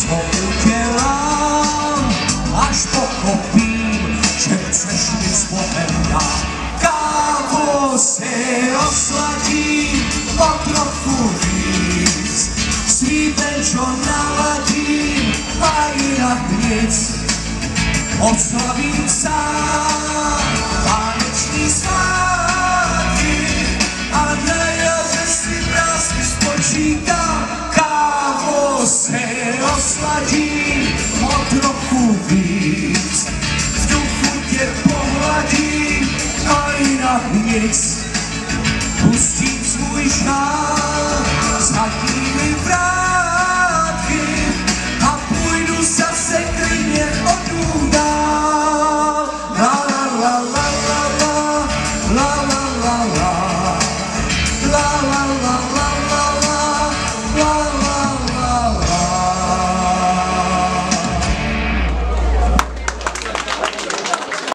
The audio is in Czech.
co udělám, až pochopím, že chceš být s Bohem dát. Kávo si osladím o trochu víc, svý benčo naladím a jinak nic. Oslavím sám vánoční svátky a na jaře si vrásky spočítám. Kávo se osladím o trochu víc, v duchu tě pohladím a jinak nic.